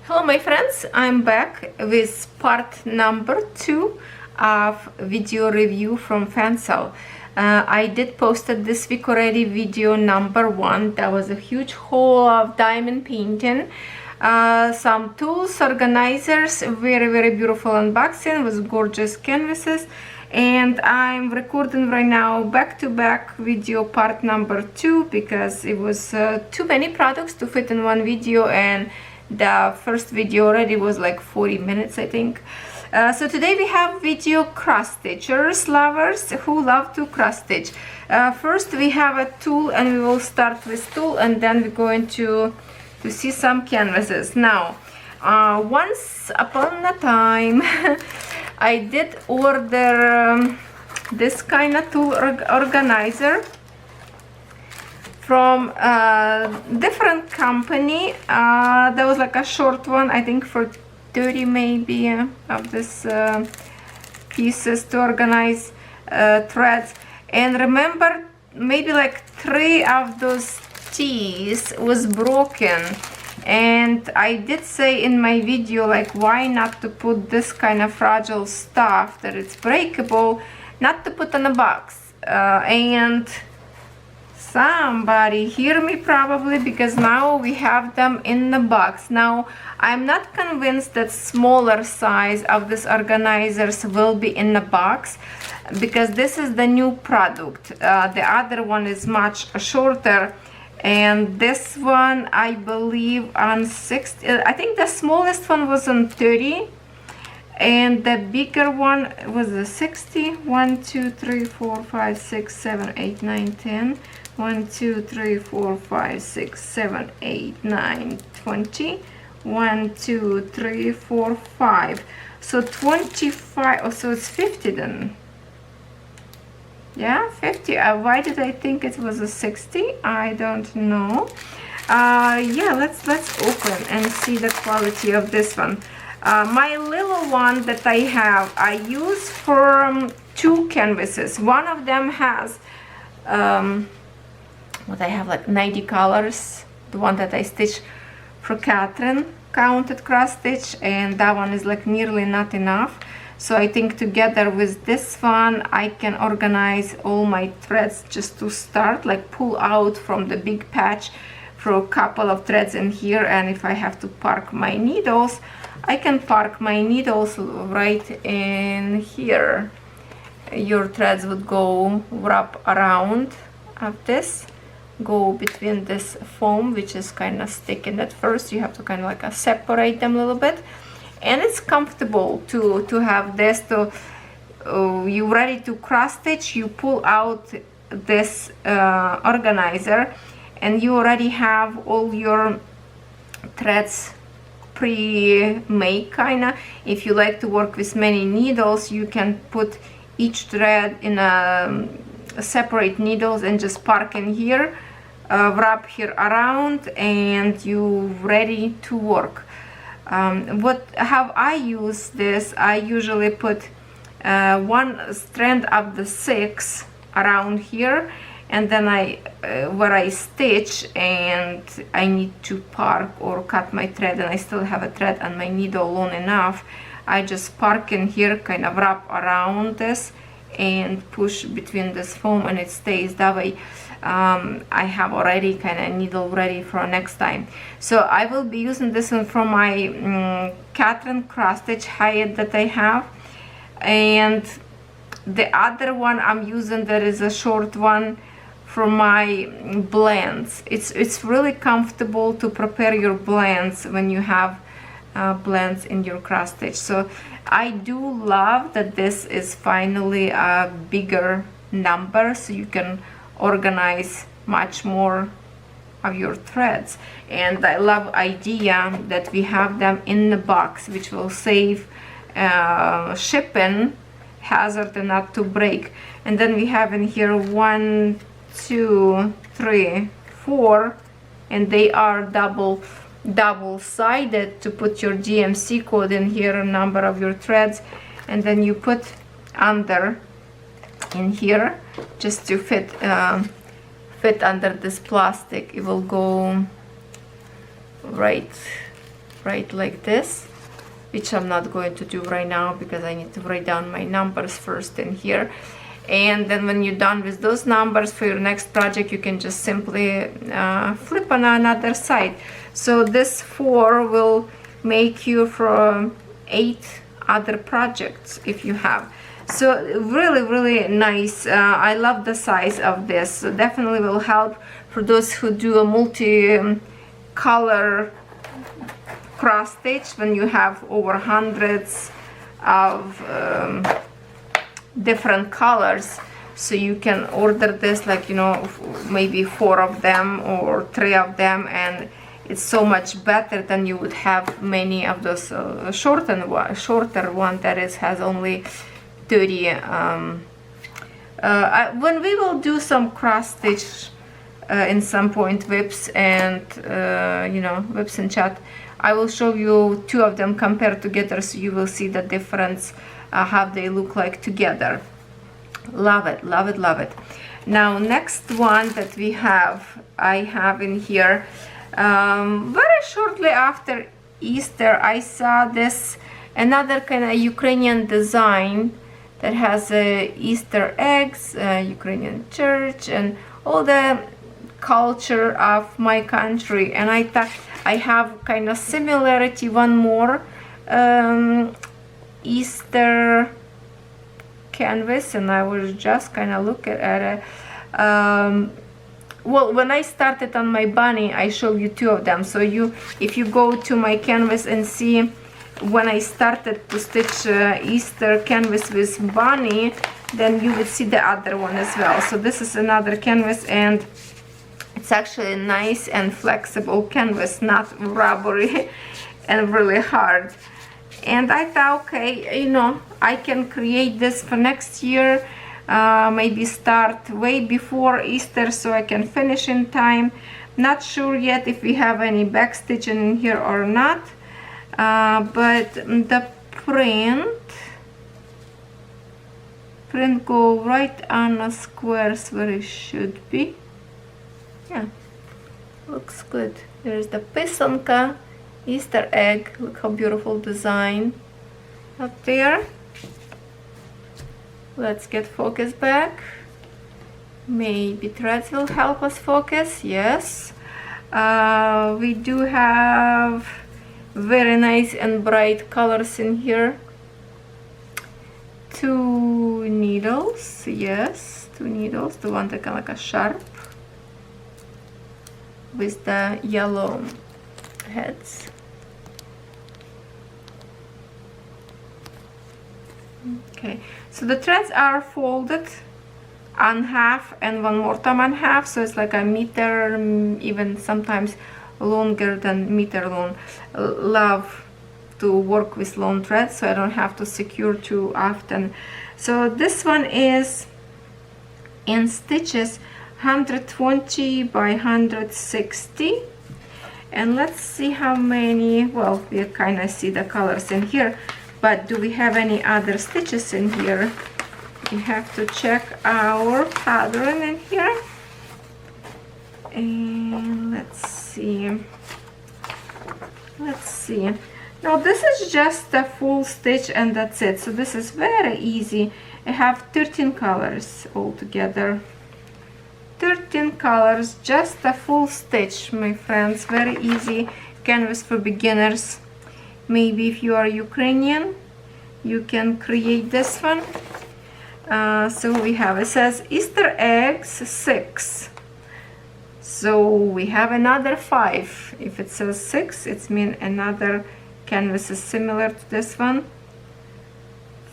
Hello my friends, I'm back with part number 2 of video review from Fansells. I did posted this week already video number 1. That was a huge haul of diamond painting, some tools, organizers, very beautiful unboxing with gorgeous canvases, and I'm recording right now back-to-back video part number 2 because it was too many products to fit in one video, and the first video already was like 40 minutes, I think. So today we have video cross stitchers, lovers who love to cross stitch. First we have a tool, and we will start with tool, and then we're going to see some canvases. Now, once upon a time I did order this kind of tool organizer from a different company. There was like a short one, I think for 30 maybe of this pieces to organize threads. And remember, maybe like 3 of those T's was broken, and I did say in my video, like, why not to put this kind of fragile stuff that it's breakable, not to put in a box. And somebody hear me probably, because now we have them in the box. Now I'm not convinced that smaller size of this organizers will be in the box, because this is the new product. The other one is much shorter, and this one I believe on 60. I think the smallest one was on 30, and the bigger one was a 60. 1 2 3 4 5 6 7 8 9 10. 1 2 3 4 5 6 7 8 9 20. 1 2 3 4 5. So 25. Oh, so it's 50 then. Yeah, 50. Why did I think it was a 60? I don't know. Yeah, let's open and see the quality of this one. My little one that I have, I use for 2 canvases. One of them has what I have like 90 colors. The one that I stitch for Catherine counted cross stitch, and that one is like nearly not enough. So I think together with this one I can organize all my threads just to start, like pull out from the big patch for a couple of threads in here, and if I have to park my needles, I can park my needles right in here. Your threads would go wrap around of this, go between this foam, which is kind of sticking at first. You have to kind of like separate them a little bit, and it's comfortable to have this. To you ready to cross stitch, you pull out this organizer, and you already have all your threads pre-made kinda. If you like to work with many needles, you can put each thread in a separate needles and just park in here, wrap here around, and you ready to work. How I use this, I usually put 1 strand of the 6 around here, and then where I stitch and I need to park or cut my thread and I still have a thread on my needle long enough, I just park in here, kind of wrap around this and push between this foam, and it stays that way. I have already kind of needle ready for next time. So I will be using this one from my Catherine cross stitch Hyatt that I have, and the other one I'm using, that is a short one, for my blends. It's really comfortable to prepare your blends when you have blends in your cross stitch. So I do love that this is finally a bigger number, so you can organize much more of your threads. And I love idea that we have them in the box, which will save shipping hazard and not to break. And then we have in here 1 2 3 4, and they are double-sided to put your DMC code in here, a number of your threads, and then you put under in here just to fit under this plastic. It will go right write like this, which I'm not going to do right now because I need to write down my numbers first in here. And then when you're done with those numbers for your next project, you can just simply flip on another side. So this 4 will make you for 8 other projects if you have. So really nice. I love the size of this. So definitely will help for those who do a multi-color cross stitch when you have over hundreds of different colors. So you can order this, like, you know, maybe 4 of them or 3 of them, and it's so much better than you would have many of those shorter one that has only 30. When we will do some cross stitch in some point, whips and you know, whips and chat, I will show you 2 of them compared together, so you will see the difference, how they look like together. Love it, love it, love it. Now next one that we have, I have in here, very shortly after Easter, I saw this another kind of Ukrainian design that has Easter eggs, Ukrainian church, and all the culture of my country. And I thought I have kind of similarity, one more Easter canvas, and I was just kind of looking at it. Well, when I started on my bunny, I showed you 2 of them. So if you go to my canvas and see when I started to stitch Easter canvas with bunny, then you would see the other one as well. So this is another canvas, and it's actually a nice and flexible canvas, not rubbery and really hard. And I thought, okay, you know, I can create this for next year, maybe start way before Easter so I can finish in time. Not sure yet if we have any back stitching in here or not, but the print go right on the squares where it should be. Yeah, looks good. There's the pisonka Easter egg. Look how beautiful design up there. Let's get focus back. Maybe threads will help us focus. Yes, we do have very nice and bright colors in here. 2 needles, yes, 2 needles. The one that kind of like a sharp with the yellow heads. Okay, so the threads are folded on half and one more time on half, so it's like a meter, even sometimes longer than meter long. Love to work with long threads so I don't have to secure too often. So this one is in stitches 120 by 160, and let's see how many. Well, we kind of see the colors in here, but do we have any other stitches in here? We have to check our pattern in here, and let's see. Now this is just a full stitch and that's it. So this is very easy. I have 13 colors altogether. 13 colors, just a full stitch, my friends. Very easy canvas for beginners. Maybe if you are Ukrainian, you can create this one. So we have, it says Easter eggs 6. So we have another 5. If it says 6, it means another canvas is similar to this one.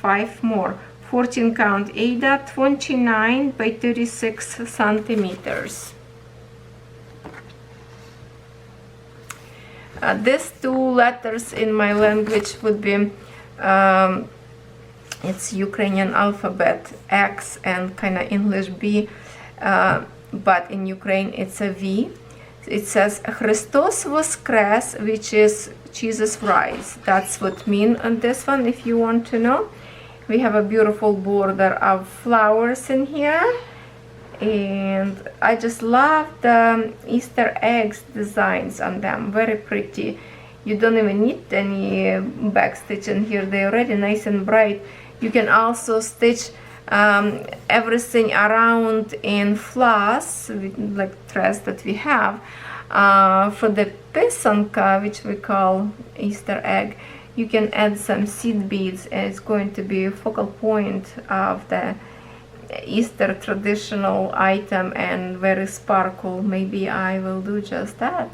5 more. 14 count Ada, 29 by 36 centimeters. These 2 letters in my language would be, it's Ukrainian alphabet, X, and kind of English B, but in Ukraine it's a V. It says Христос воскрес, which is Jesus rise. That's what mean on this one, if you want to know. We have a beautiful border of flowers in here, and I just love the Easter eggs designs on them. Very pretty. you don't even need any back stitch in here. They're already nice and bright. You can also stitch everything around in floss with like threads that we have. For the pisonka, which we call Easter egg, you can add some seed beads, and it's going to be a focal point of the Easter traditional item and very sparkle. Maybe I will do just that.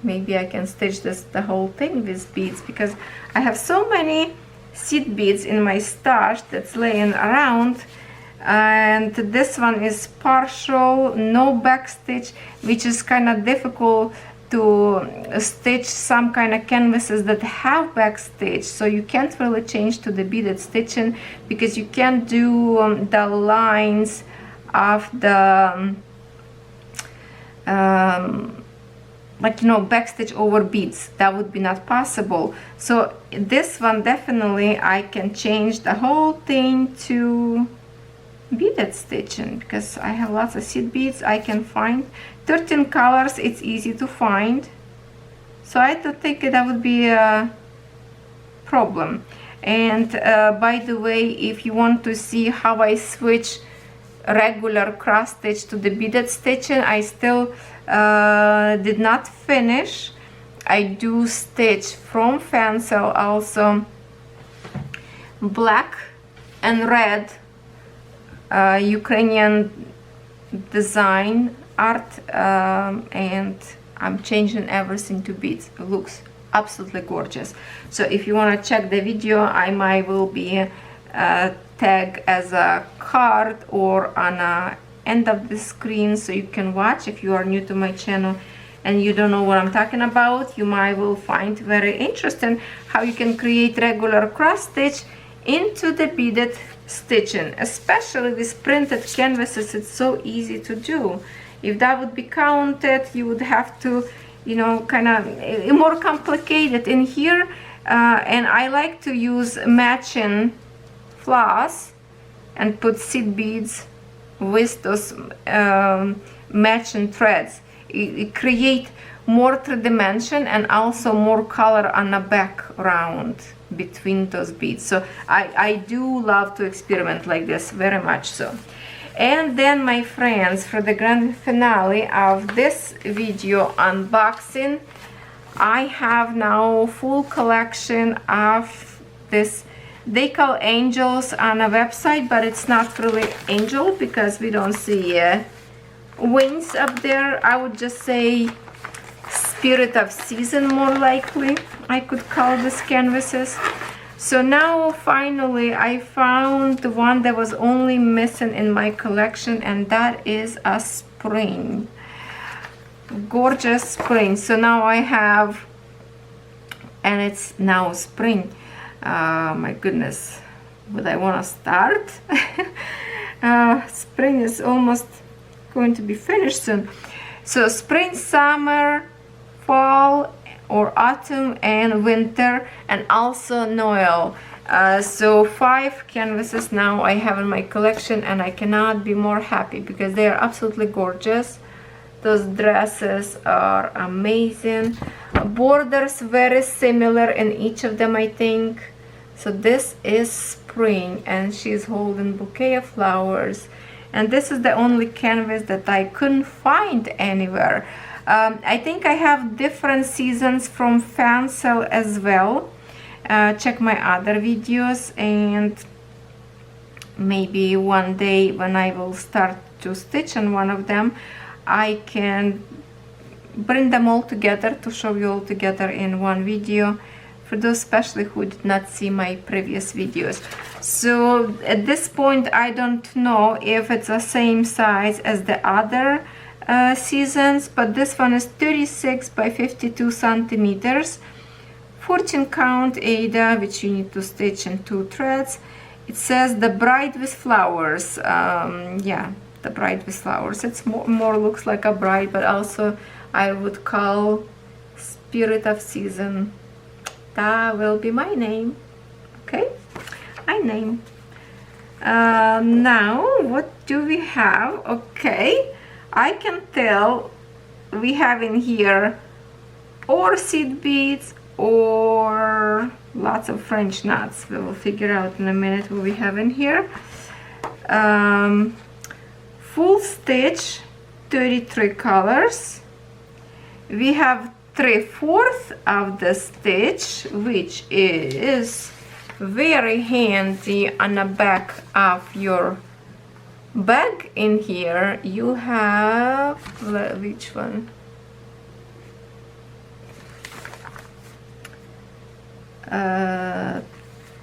Maybe I can stitch the whole thing with beads, because I have so many seed beads in my stash that's laying around, and this one is partial, no back stitch, which is kind of difficult to stitch some kind of canvases that have back stitch. So you can't really change to the beaded stitching, because you can't do the lines of the like, you know, backstitch over beads. That would be not possible. So this one definitely I can change the whole thing to beaded stitching, because I have lots of seed beads. I can find 13 colors. It's easy to find, so I don't think that would be a problem. And by the way, if you want to see how I switch regular cross stitch to the beaded stitching, I still did not finish. I do stitch from Fansells also black and red Ukrainian design art, and I'm changing everything to beads. It looks absolutely gorgeous. So if you want to check the video, I might will be tag as a card or on a end of the screen, so you can watch. If you are new to my channel and you don't know what I'm talking about, you might will find very interesting how you can create regular cross stitch into the beaded stitching, especially with printed canvases. It's so easy to do. If that would be counted, you would have to, you know, kind of more complicated in here. And I like to use matching floss and put seed beads with those matching threads. It create more dimension and also more color on the background between those beads. So I do love to experiment like this, very much so. And then, my friends, for the grand finale of this video unboxing, I have now full collection of this. They call angels on a website, but it's not really angel because we don't see wings up there. I would just say spirit of season, more likely I could call these canvases. So now finally I found the one that was only missing in my collection, and that is a spring. Gorgeous spring. So now I have, and it's now spring. My goodness, would I want to start? Spring is almost going to be finished soon. So spring, summer, fall or autumn, and winter, and also Noel. So 5 canvases now I have in my collection, and I cannot be more happy because they are absolutely gorgeous. Those dresses are amazing. Borders very similar in each of them, I think. So this is spring, and she's holding a bouquet of flowers, and this is the only canvas that I couldn't find anywhere. I think I have different seasons from Fansells as well. Check my other videos, and maybe one day when I will start to stitch on one of them, I can bring them all together to show you all together in one video, for those especially who did not see my previous videos. So at this point I don't know if it's the same size as the other seasons, but this one is 36 by 52 centimeters, 14 count Ada, which you need to stitch in 2 threads. It says the bride with flowers. Yeah, the bride with flowers. It's more looks like a bride, but also I would call spirit of season. That will be my name. Okay, my name. Now what do we have? Okay, I can tell we have in here or seed beads or lots of French knots. We will figure out in a minute what we have in here. Full stitch, 33 colors. We have 3/4 of the stitch, which is very handy on the back of your bag. In here you have, which one?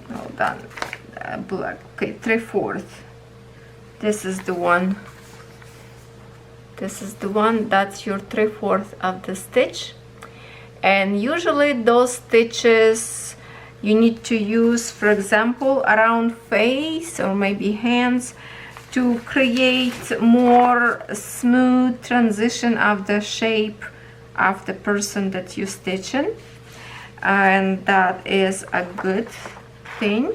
Hold on, black. Okay, 3/4. This is the one. This is the one. That's your 3/4 of the stitch. And usually those stitches you need to use, for example, around face or maybe hands, to create more smooth transition of the shape of the person that you stitch in. And that is a good thing.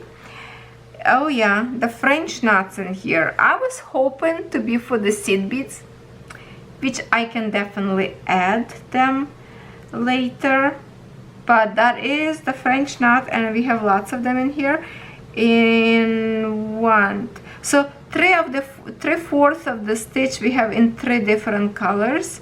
Oh yeah, the French knots in here. I was hoping to be for the seed beads, which I can definitely add them later, but that is the French knot, and we have lots of them in here. In one, so 3/4 of the stitch we have in 3 different colors,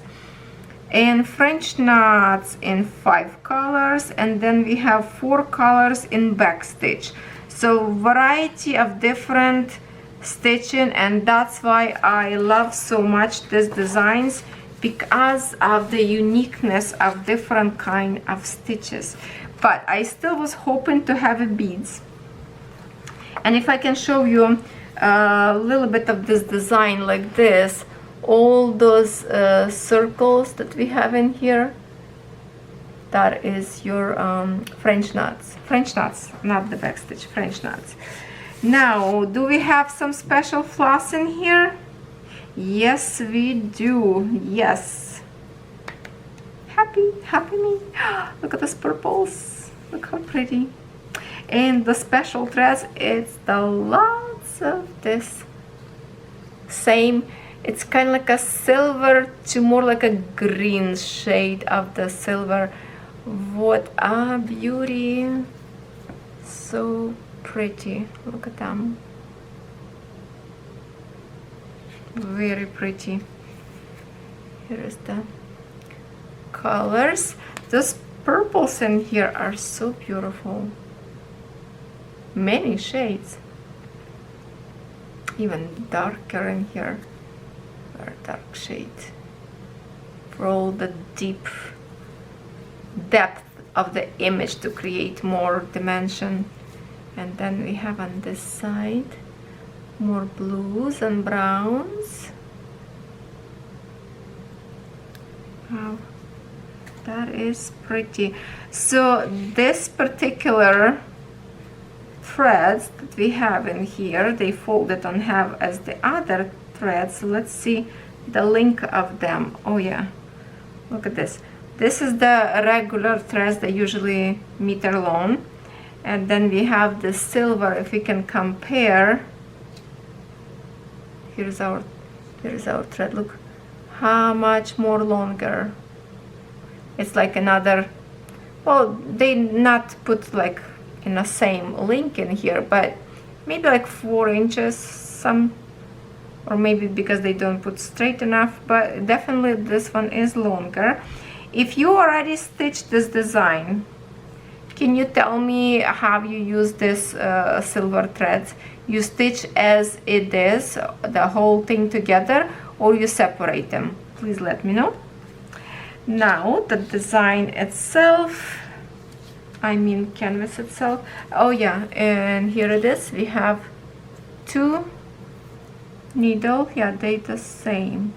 and French knots in 5 colors, and then we have 4 colors in back stitch. So variety of different stitching, and that's why I love so much these designs, because of the uniqueness of different kind of stitches. But I still was hoping to have beads, and if I can show you a little bit of this design like this, all those circles that we have in here, that is your French knots, not the back stitch, French knots. Now, do we have some special floss in here? Yes, we do. Yes. Happy me. Look at those purples. Look how pretty. And the special threads, it's the lots of this. Same. It's kind of like a silver to more like a green shade of the silver. What a beauty. So pretty. Look at them. Very pretty. Here is the colors. Those purples in here are so beautiful. Many shades. Even darker in here. Very dark shade. For all the deep depth of the image to create more dimension. And then we have on this side more blues and browns. Wow, that is pretty. So this particular threads that we have in here, they folded don't have as the other threads. So let's see the link of them. Oh yeah, look at this. This is the regular threads that usually meter long, and then we have the silver. If we can compare, here's our thread. Look how much more longer. It's like another, well, they not put like in the same link in here, but maybe like 4 inches, some, or maybe because they don't put straight enough, but definitely this one is longer. If you already stitched this design, can you tell me how you use this silver threads? You stitch as it is, the whole thing together, or you separate them? Please let me know. Now the design itself, I mean canvas itself. Oh yeah, and here it is. We have 2 needle. Yeah, they the same.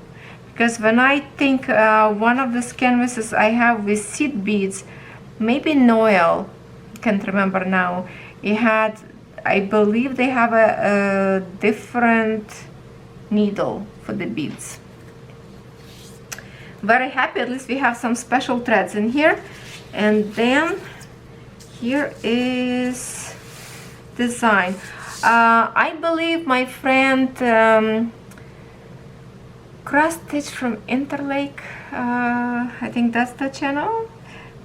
Because when I think one of these canvases I have with seed beads, maybe Noel, can't remember now, it had, I believe they have a different needle for the beads. Very happy, at least we have some special threads in here. And then here is design. I believe my friend Cross Stitch from Interlake, I think that's the channel,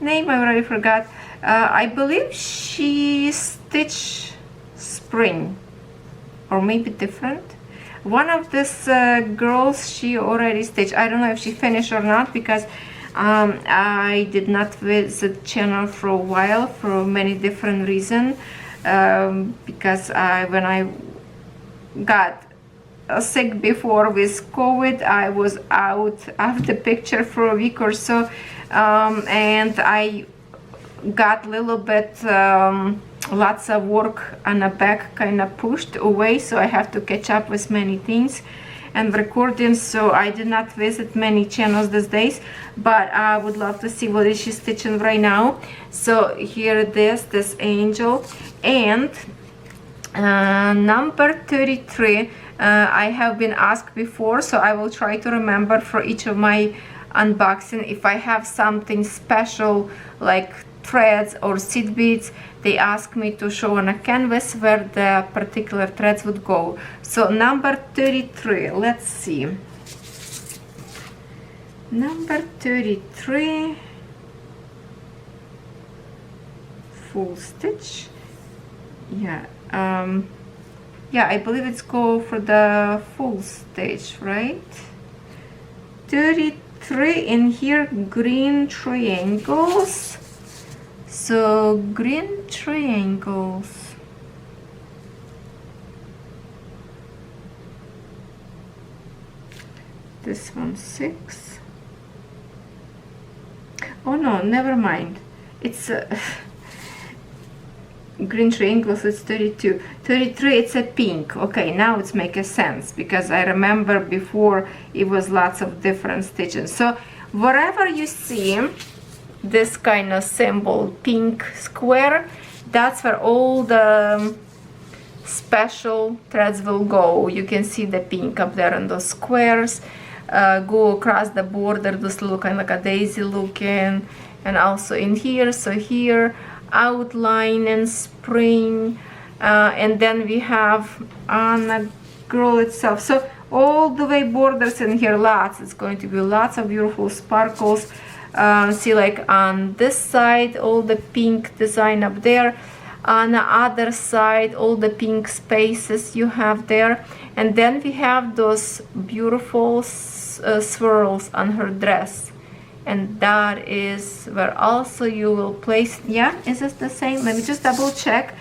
name I already forgot. I believe she stitched spring, or maybe different. One of these girls, she already stitched. I don't know if she finished or not, because I did not visit channel for a while for many different reasons. Because when I got sick before with COVID, I was out of the picture for a week or so, and I got a little bit lots of work on the back kind of pushed away, so I have to catch up with many things and recording, so I did not visit many channels these days, but I would love to see what is she stitching right now. So here it is, this angel, and number 33 I have been asked before, so I will try to remember for each of my unboxing if I have something special like threads or seed beads. They ask me to show on a canvas where the particular threads would go. So number 33, let's see. Number 33, full stitch. Yeah, yeah, I believe it's go for the full stitch, right? 33 in here, green triangles. So green triangles. This one 6. Oh no, never mind. It's green triangles is 32. 33 it's a pink. Okay, now it's making sense, because I remember before it was lots of different stitches. So wherever you see this kind of symbol, pink square, that's where all the special threads will go. You can see the pink up there in those squares, go across the border, this little kind of like a daisy looking, and also in here. So here outline and spring, and then we have on the girl itself. So all the way borders in here, lots. It's going to be lots of beautiful sparkles. See, like on this side, all the pink design up there. On the other side, all the pink spaces you have there. And then we have those beautiful swirls on her dress. And that is where also you will place, yeah, is this the same? Let me just double check,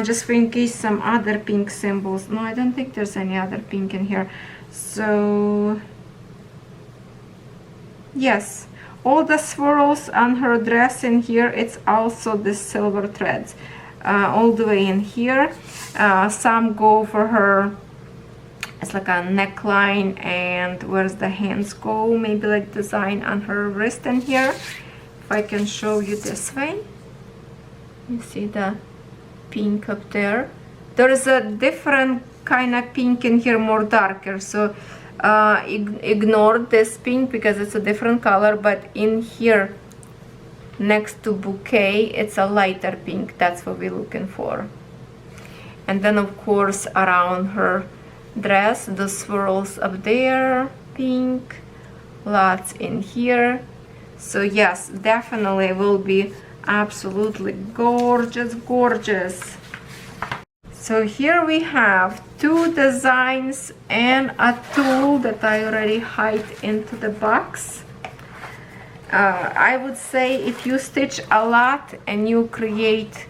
just for in case some other pink symbols. No, I don't think there's any other pink in here. So, yes, all the swirls on her dress in here, it's also the silver threads. All the way in here. Some go for her, it's like a neckline, and where's the hands go, maybe like design on her wrist in here. If I can show you this way, you see the pink up there. There is a different kind of pink in here, more darker, so ignore this pink because it's a different color, but in here next to bouquet it's a lighter pink. That's what we're looking for. And then of course around her dress, the swirls up there, pink, lots in here. So yes, definitely will be absolutely gorgeous, gorgeous. So here we have 2 designs and a tool that I already hide into the box. I would say if you stitch a lot and you create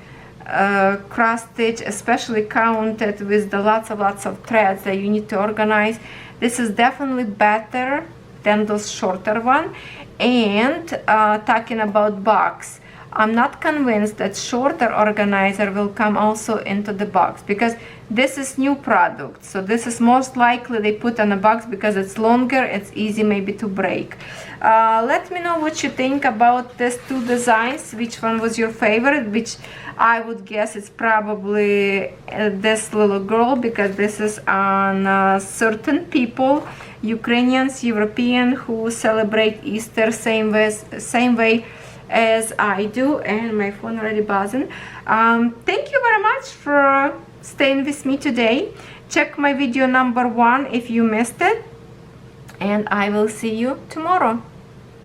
cross stitch, especially counted with the lots of threads that you need to organize, this is definitely better than those shorter one. And talking about box, I'm not convinced that shorter organizer will come also into the box, because this is new product, so this is most likely they put on a box because it's longer, it's easy maybe to break. Let me know what you think about these 2 designs, which one was your favorite, which I would guess it's probably this little girl, because this is on certain people, Ukrainians, European, who celebrate Easter same way as I do. And my phone already buzzing. Thank you very much for staying with me today. Check my video number 1 if you missed it, and I will see you tomorrow.